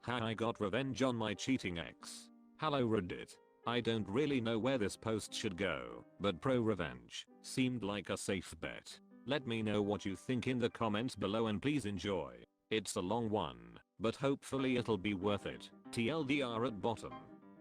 How I got revenge on my cheating ex. Hello Reddit. I don't really know where this post should go, but ProRevenge seemed like a safe bet. Let me know what you think in the comments below and please enjoy. It's a long one, but hopefully it'll be worth it. TLDR at bottom.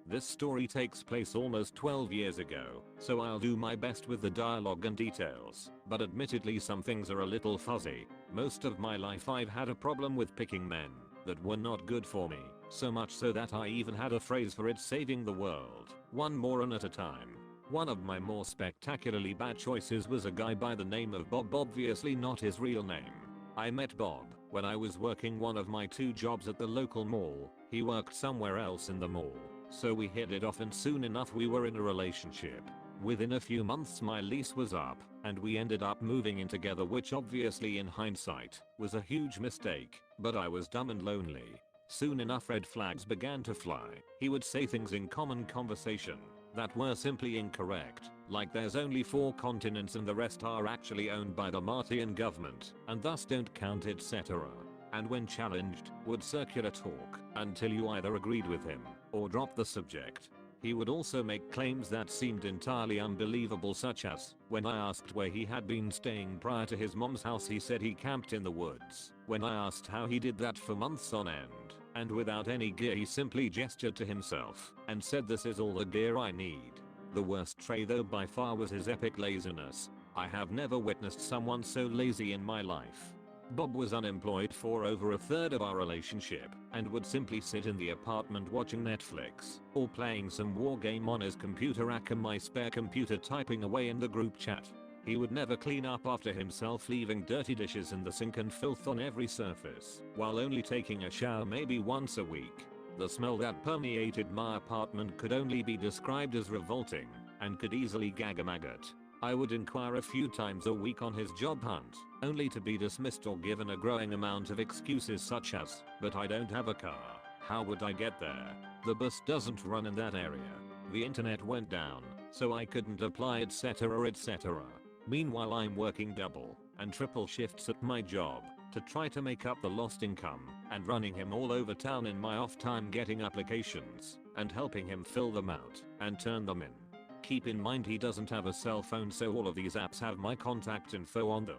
This story takes place almost 12 years ago, so I'll do my best with the dialogue and details, but admittedly some things are a little fuzzy. Most of my life I've had a problem with picking men that were not good for me, so much so that I even had a phrase for it: saving the world, one moron at a time. One of my more spectacularly bad choices was a guy by the name of Bob, obviously not his real name. I met Bob when I was working one of my 2 jobs at the local mall. He worked somewhere else in the mall, so we hit it off and soon enough we were in a relationship. Within a few months my lease was up and we ended up moving in together, which obviously in hindsight was a huge mistake, but I was dumb and lonely. Soon enough red flags began to fly. He would say things in common conversation that were simply incorrect, like there's only 4 continents and the rest are actually owned by the Martian government and thus don't count, etc. And when challenged, would circular talk until you either agreed with him or dropped the subject. He would also make claims that seemed entirely unbelievable, such as, when I asked where he had been staying prior to his mom's house, he said he camped in the woods. When I asked how he did that for months on end and without any gear, he simply gestured to himself and said, "This is all the gear I need." The worst trait though by far was his epic laziness. I have never witnessed someone so lazy in my life. Bob was unemployed for over a third of our relationship and would simply sit in the apartment watching Netflix or playing some war game on his computer, aka my spare computer, typing away in the group chat. He would never clean up after himself, leaving dirty dishes in the sink and filth on every surface, while only taking a shower maybe once a week. The smell that permeated my apartment could only be described as revolting and could easily gag a maggot. I would inquire a few times a week on his job hunt, only to be dismissed or given a growing amount of excuses such as, "But I don't have a car. How would I get there? The bus doesn't run in that area. The internet went down, so I couldn't apply," etc. etc. Meanwhile I'm working double and triple shifts at my job to try to make up the lost income and running him all over town in my off time, getting applications and helping him fill them out and turn them in. Keep in mind he doesn't have a cell phone, so all of these apps have my contact info on them.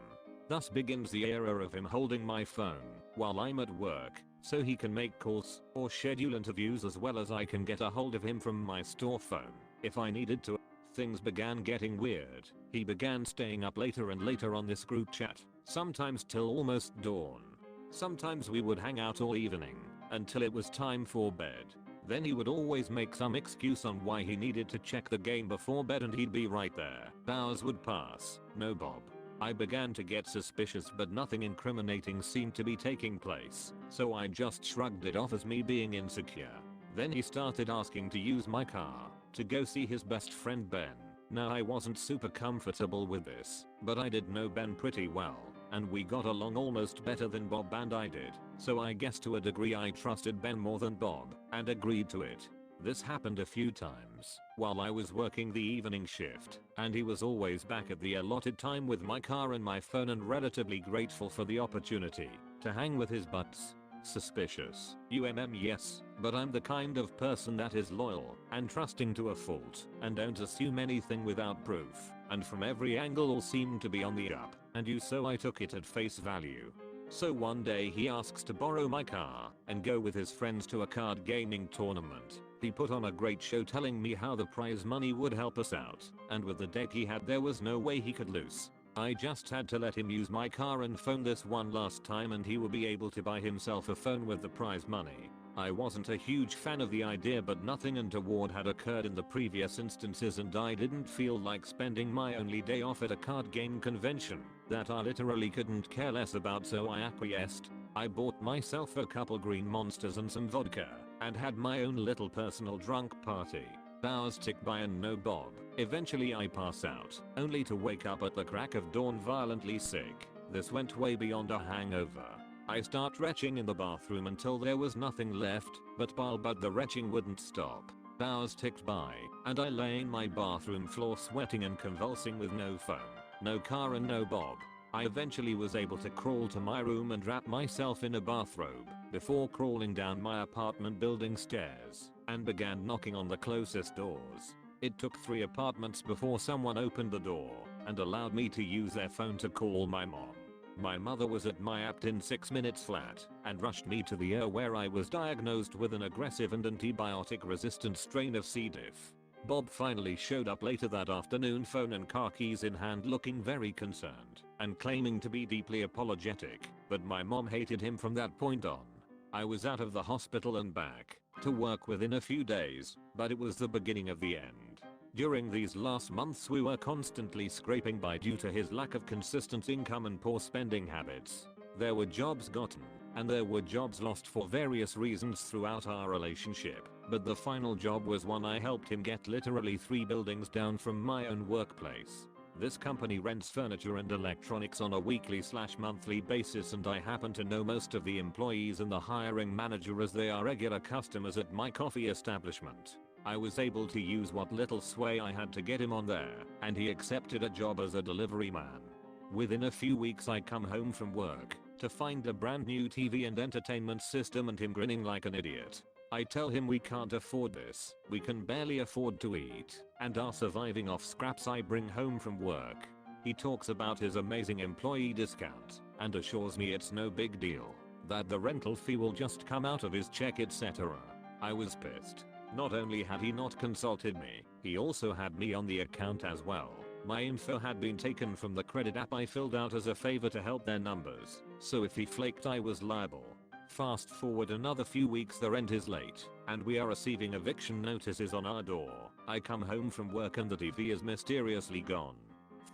Thus begins the era of him holding my phone while I'm at work so he can make calls or schedule interviews, as well as I can get a hold of him from my store phone if I needed to. Things began getting weird. He began staying up later and later on this group chat, sometimes till almost dawn. Sometimes we would hang out all evening until it was time for bed. Then he would always make some excuse on why he needed to check the game before bed and he'd be right there. Hours would pass. No Bob. I began to get suspicious, but nothing incriminating seemed to be taking place, so I just shrugged it off as me being insecure. Then he started asking to use my car to go see his best friend Ben. Now I wasn't super comfortable with this, but I did know Ben pretty well, and we got along almost better than Bob and I did, so I guess to a degree I trusted Ben more than Bob and agreed to it. This happened a few times while I was working the evening shift, and he was always back at the allotted time with my car and my phone, and relatively grateful for the opportunity to hang with his butts. Suspicious. Yes, but I'm the kind of person that is loyal and trusting to a fault and don't assume anything without proof, and from every angle all seemed to be on the up, and so I took it at face value. So one day he asks to borrow my car and go with his friends to a card gaming tournament. He put on a great show telling me how the prize money would help us out, and with the deck he had there was no way he could lose. I just had to let him use my car and phone this one last time and he will be able to buy himself a phone with the prize money. I wasn't a huge fan of the idea, but nothing untoward had occurred in the previous instances and I didn't feel like spending my only day off at a card game convention that I literally couldn't care less about, so I acquiesced. I bought myself a couple green monsters and some vodka and had my own little personal drunk party. Hours tick by and no Bob. Eventually I pass out, only to wake up at the crack of dawn violently sick. This went way beyond a hangover. I start retching in the bathroom until there was nothing left but bile, but the retching wouldn't stop. Hours ticked by, and I lay in my bathroom floor sweating and convulsing with no phone, no car and no Bob. I eventually was able to crawl to my room and wrap myself in a bathrobe before crawling down my apartment building stairs and began knocking on the closest doors. It took 3 apartments before someone opened the door and allowed me to use their phone to call my mom. My mother was at my apt in 6 minutes flat and rushed me to the ER where I was diagnosed with an aggressive and antibiotic resistant strain of C. diff. Bob finally showed up later that afternoon, phone and car keys in hand, looking very concerned and claiming to be deeply apologetic, but my mom hated him from that point on. I was out of the hospital and back to work within a few days, but it was the beginning of the end. During these last months we were constantly scraping by due to his lack of consistent income and poor spending habits. There were jobs gotten and there were jobs lost for various reasons throughout our relationship, but the final job was one I helped him get literally 3 buildings down from my own workplace. This company rents furniture and electronics on a weekly/monthly basis, and I happen to know most of the employees and the hiring manager as they are regular customers at my coffee establishment. I was able to use what little sway I had to get him on there, and he accepted a job as a delivery man. Within a few weeks I come home from work to find a brand new TV and entertainment system and him grinning like an idiot. I tell him we can't afford this, we can barely afford to eat, and are surviving off scraps I bring home from work. He talks about his amazing employee discount and assures me it's no big deal, that the rental fee will just come out of his check, etc. I was pissed. Not only had he not consulted me, he also had me on the account as well. My info had been taken from the credit app I filled out as a favor to help their numbers, so if he flaked I was liable. Fast forward another few weeks, the rent is late, and we are receiving eviction notices on our door. I come home from work and the TV is mysteriously gone.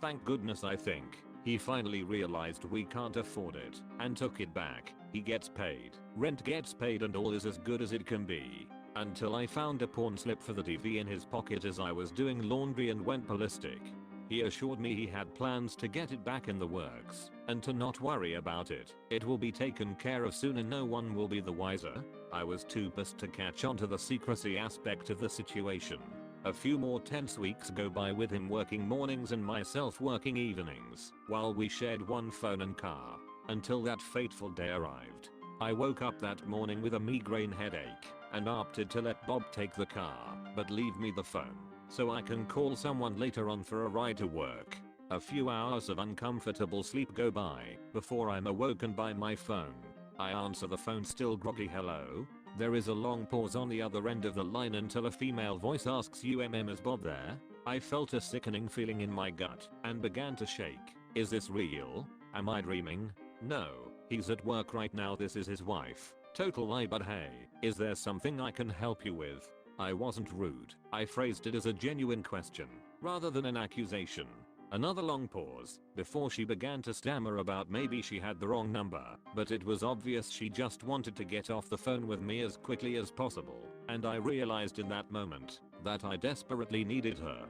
Thank goodness, I think. He finally realized we can't afford it and took it back. He gets paid, rent gets paid, and all is as good as it can be. Until I found a pawn slip for the TV in his pocket as I was doing laundry and went ballistic. He assured me he had plans to get it back in the works and to not worry about it. It will be taken care of soon and no one will be the wiser. I was too pissed to catch on to the secrecy aspect of the situation. A few more tense weeks go by with him working mornings and myself working evenings while we shared one phone and car until that fateful day arrived. I woke up that morning with a migraine headache and opted to let Bob take the car but leave me the phone so I can call someone later on for a ride to work. A few hours of uncomfortable sleep go by before I'm awoken by my phone. I answer the phone, still groggy. Hello? There is a long pause on the other end of the line until a female voice asks, is Bob there? I felt a sickening feeling in my gut and began to shake. Is this real? Am I dreaming? No, he's at work right now. This is his wife. Total lie, but hey, is there something I can help you with? I wasn't rude. I phrased it as a genuine question rather than an accusation. Another long pause before she began to stammer about maybe she had the wrong number, but it was obvious she just wanted to get off the phone with me as quickly as possible, and I realized in that moment that I desperately needed her.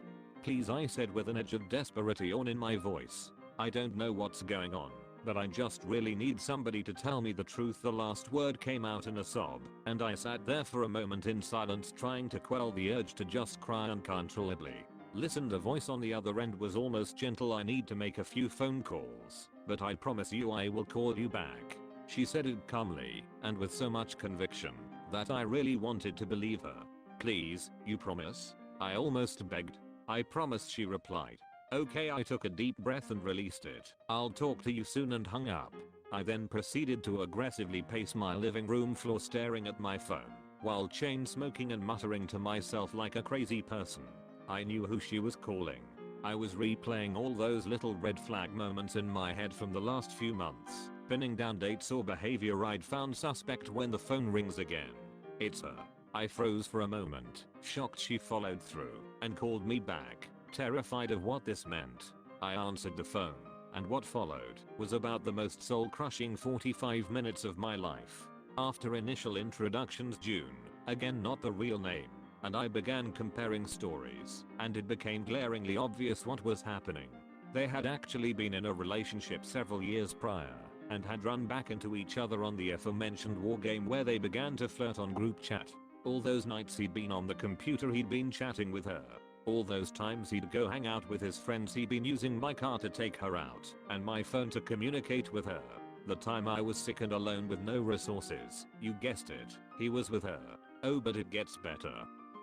Please, I said with an edge of desperation in my voice. I don't know what's going on, but I just really need somebody to tell me the truth. The last word came out in a sob, and I sat there for a moment in silence, trying to quell the urge to just cry uncontrollably. Listen, the voice on the other end was almost gentle. I need to make a few phone calls, but I promise you I will call you back. She said it calmly and with so much conviction that I really wanted to believe her. Please, you promise? I almost begged. I promise, she replied. Okay, I took a deep breath and released it. I'll talk to you soon, and hung up. I then proceeded to aggressively pace my living room floor, staring at my phone while chain smoking and muttering to myself like a crazy person. I knew who she was calling. I was replaying all those little red flag moments in my head from the last few months, pinning down dates or behavior I'd found suspect when the phone rings again. It's her. I froze for a moment, shocked she followed through and called me back. Terrified of what this meant, I answered the phone, and what followed was about the most soul-crushing 45 minutes of my life. After initial introductions, June, again not the real name, and I began comparing stories, and it became glaringly obvious what was happening. They had actually been in a relationship several years prior, and had run back into each other on the aforementioned war game where they began to flirt on group chat. All those nights he'd been on the computer, he'd been chatting with her. All those times he'd go hang out with his friends, he'd been using my car to take her out and my phone to communicate with her. The time I was sick and alone with no resources, you guessed it, he was with her. Oh, but it gets better.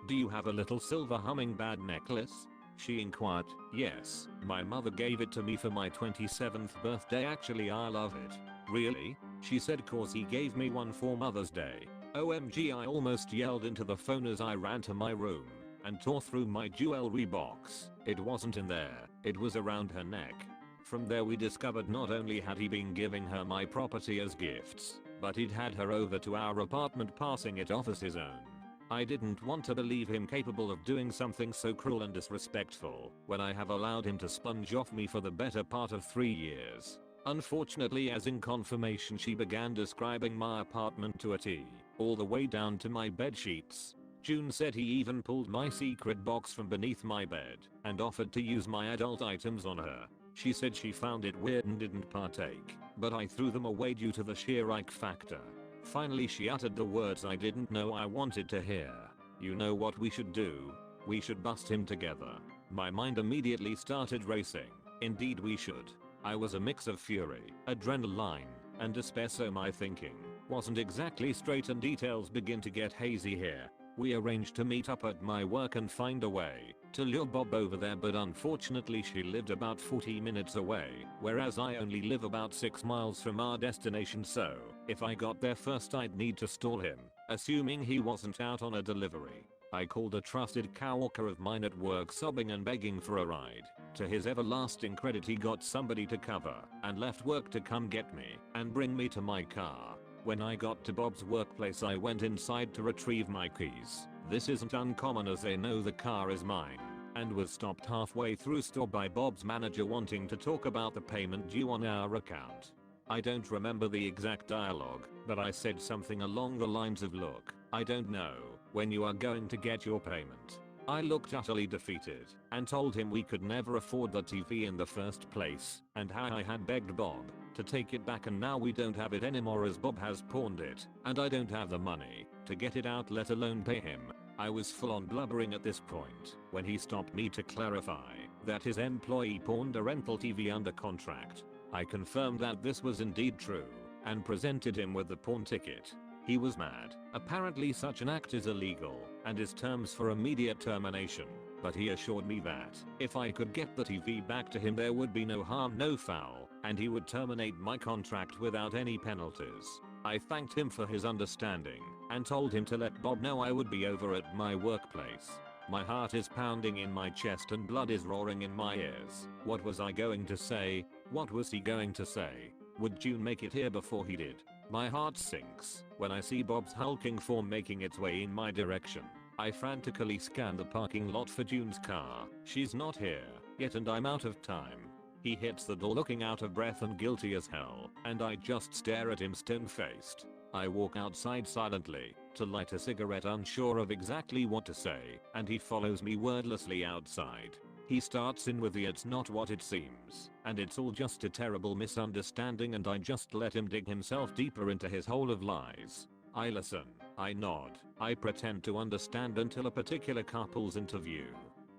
Do you have a little silver hummingbird necklace? She inquired. Yes, my mother gave it to me for my 27th birthday. Actually, I love it. Really? She said, cause he gave me one for Mother's Day. OMG, I almost yelled into the phone as I ran to my room and tore through my jewelry box. It wasn't in there, it was around her neck. From there we discovered not only had he been giving her my property as gifts, but he'd had her over to our apartment passing it off as his own. I didn't want to believe him capable of doing something so cruel and disrespectful when I have allowed him to sponge off me for the better part of 3 years. Unfortunately, as in confirmation, she began describing my apartment to a T, all the way down to my bed sheets. June said he even pulled my secret box from beneath my bed and offered to use my adult items on her. She said she found it weird and didn't partake, but I threw them away due to the sheer ick factor. Finally she uttered the words I didn't know I wanted to hear. You know what we should do? We should bust him together. My mind immediately started racing. Indeed we should. I was a mix of fury, adrenaline, and despair, so my thinking wasn't exactly straight and details begin to get hazy here. We arranged to meet up at my work and find a way to lure Bob over there, but unfortunately she lived about 40 minutes away, whereas I only live about 6 miles from our destination, so if I got there first I'd need to stall him, assuming he wasn't out on a delivery. I called a trusted coworker of mine at work, sobbing and begging for a ride. To his everlasting credit, he got somebody to cover and left work to come get me and bring me to my car. When I got to Bob's workplace, I went inside to retrieve my keys. This isn't uncommon as they know the car is mine, and was stopped halfway through store by Bob's manager wanting to talk about the payment due on our account. I don't remember the exact dialogue, but I said something along the lines of, look, I don't know when you are going to get your payment. I looked utterly defeated and told him we could never afford the TV in the first place and how I had begged Bob to take it back and now we don't have it anymore as Bob has pawned it and I don't have the money to get it out, let alone pay him. I was full on blubbering at this point when he stopped me to clarify that his employee pawned a rental TV under contract. I confirmed that this was indeed true and presented him with the pawn ticket. He was mad. Apparently such an act is illegal and is terms for immediate termination, but he assured me that if I could get the TV back to him there would be no harm no foul and he would terminate my contract without any penalties. I thanked him for his understanding and told him to let Bob know I would be over at my workplace. My heart is pounding in my chest and blood is roaring in my ears. What was I going to say? What was he going to say? Would June make it here before he did? My heart sinks when I see Bob's hulking form making its way in my direction. I frantically scan the parking lot for June's car. She's not here yet and I'm out of time. He hits the door looking out of breath and guilty as hell, and I just stare at him stone-faced. I walk outside silently to light a cigarette, unsure of exactly what to say, and he follows me wordlessly outside. He starts in with the "it's not what it seems, and it's all just a terrible misunderstanding," and I just let him dig himself deeper into his hole of lies. I listen, I nod, I pretend to understand until a particular car pulls into view.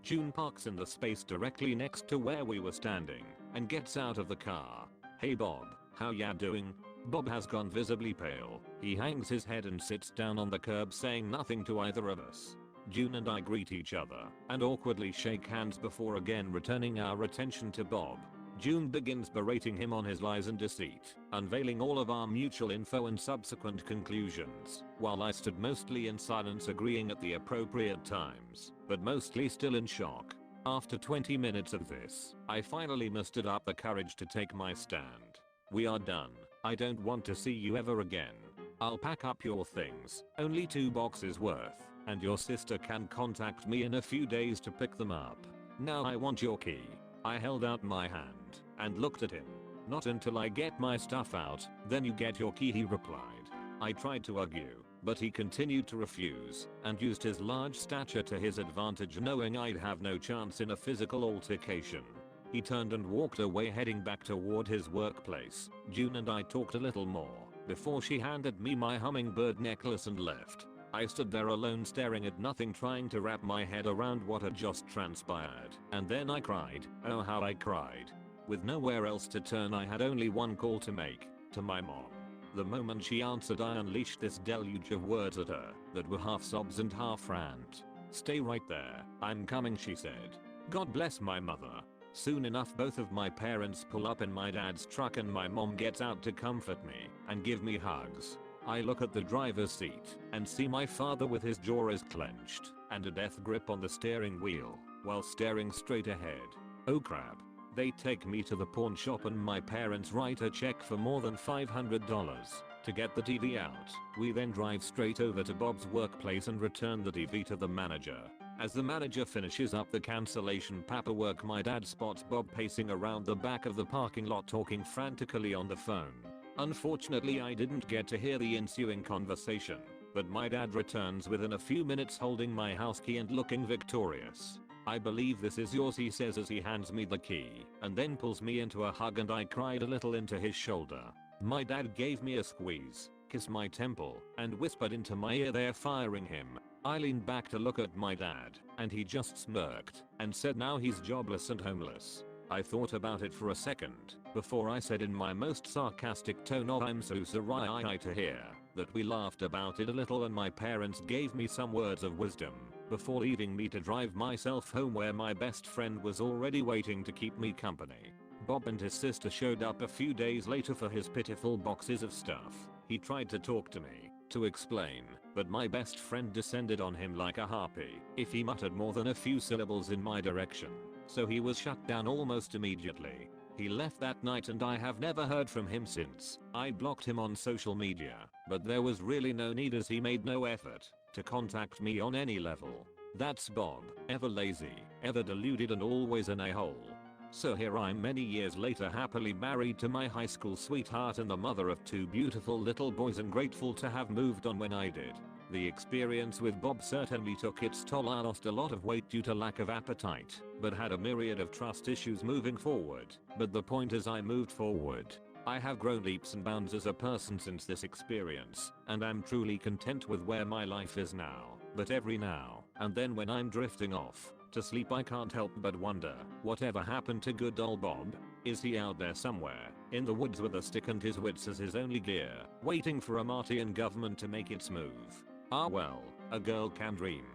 June parks in the space directly next to where we were standing and gets out of the car. "Hey Bob, how ya doing?" Bob has gone visibly pale. He hangs his head and sits down on the curb, saying nothing to either of us. June and I greet each other and awkwardly shake hands before again returning our attention to Bob. June begins berating him on his lies and deceit, unveiling all of our mutual info and subsequent conclusions, while I stood mostly in silence, agreeing at the appropriate times, but mostly still in shock. After 20 minutes of this, I finally mustered up the courage to take my stand. "We are done. I don't want to see you ever again. I'll pack up your things, only 2 boxes worth, and your sister can contact me in a few days to pick them up. Now I want your key." I held out my hand and looked at him. "Not until I get my stuff out, then you get your key," he replied. I tried to argue, but he continued to refuse and used his large stature to his advantage, knowing I'd have no chance in a physical altercation. He turned and walked away, heading back toward his workplace. June and I talked a little more before she handed me my hummingbird necklace and left. I stood there alone staring at nothing, trying to wrap my head around what had just transpired, and then I cried. Oh how I cried. With nowhere else to turn, I had only one call to make, to my mom. The moment she answered, I unleashed this deluge of words at her that were half sobs and half rant. "Stay right there, I'm coming," she said. God bless my mother. Soon enough, both of my parents pull up in my dad's truck and my mom gets out to comfort me and give me hugs. I look at the driver's seat and see my father with his jaws clenched and a death grip on the steering wheel while staring straight ahead. Oh crap. They take me to the pawn shop and my parents write a check for more than $500 to get the TV out. We then drive straight over to Bob's workplace and return the TV to the manager. As the manager finishes up the cancellation paperwork, my dad spots Bob pacing around the back of the parking lot talking frantically on the phone. Unfortunately, I didn't get to hear the ensuing conversation, but my dad returns within a few minutes holding my house key and looking victorious. "I believe this is yours," he says as he hands me the key, and then pulls me into a hug, and I cried a little into his shoulder. My dad gave me a squeeze, kissed my temple, and whispered into my ear, "They're firing him." I leaned back to look at my dad, and he just smirked and said, "Now he's jobless and homeless." I thought about it for a second before I said in my most sarcastic tone of "I'm so sorry to hear that." We laughed about it a little and my parents gave me some words of wisdom before leaving me to drive myself home, where my best friend was already waiting to keep me company. Bob and his sister showed up a few days later for his pitiful boxes of stuff. He tried to talk to me, to explain, but my best friend descended on him like a harpy if he muttered more than a few syllables in my direction, so he was shut down almost immediately. He left that night and I have never heard from him since. I blocked him on social media, but there was really no need as he made no effort to contact me on any level. That's Bob, ever lazy, ever deluded, and always an a-hole. So here I'm many years later, happily married to my high school sweetheart and the mother of 2 beautiful little boys, and grateful to have moved on when I did. The experience with Bob certainly took its toll. I lost a lot of weight due to lack of appetite, but had a myriad of trust issues moving forward. But the point is, I moved forward. I have grown leaps and bounds as a person since this experience, and I'm truly content with where my life is now. But every now and then when I'm drifting off to sleep, I can't help but wonder, whatever happened to good old Bob? Is he out there somewhere, in the woods with a stick and his wits as his only gear, waiting for a Martian government to make its move? Ah well, a girl can dream.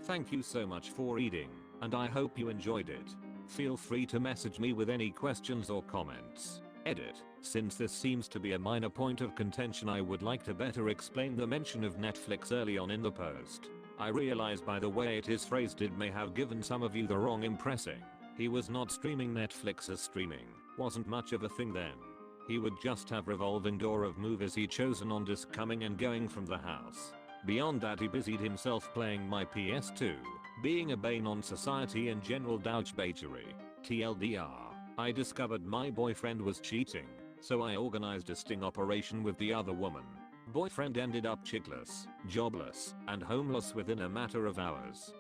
Thank you so much for reading, and I hope you enjoyed it. Feel free to message me with any questions or comments. Edit. Since this seems to be a minor point of contention, I would like to better explain the mention of Netflix early on in the post. I realize by the way it is phrased it may have given some of you the wrong impression. He was not streaming. Netflix as streaming wasn't much of a thing then. He would just have revolving door of movies he chosen on disc coming and going from the house. Beyond that, he busied himself playing my PS2, being a bane on society and general douchebagery. TLDR. I discovered my boyfriend was cheating, so I organized a sting operation with the other woman. Boyfriend ended up chickless, jobless, and homeless within a matter of hours.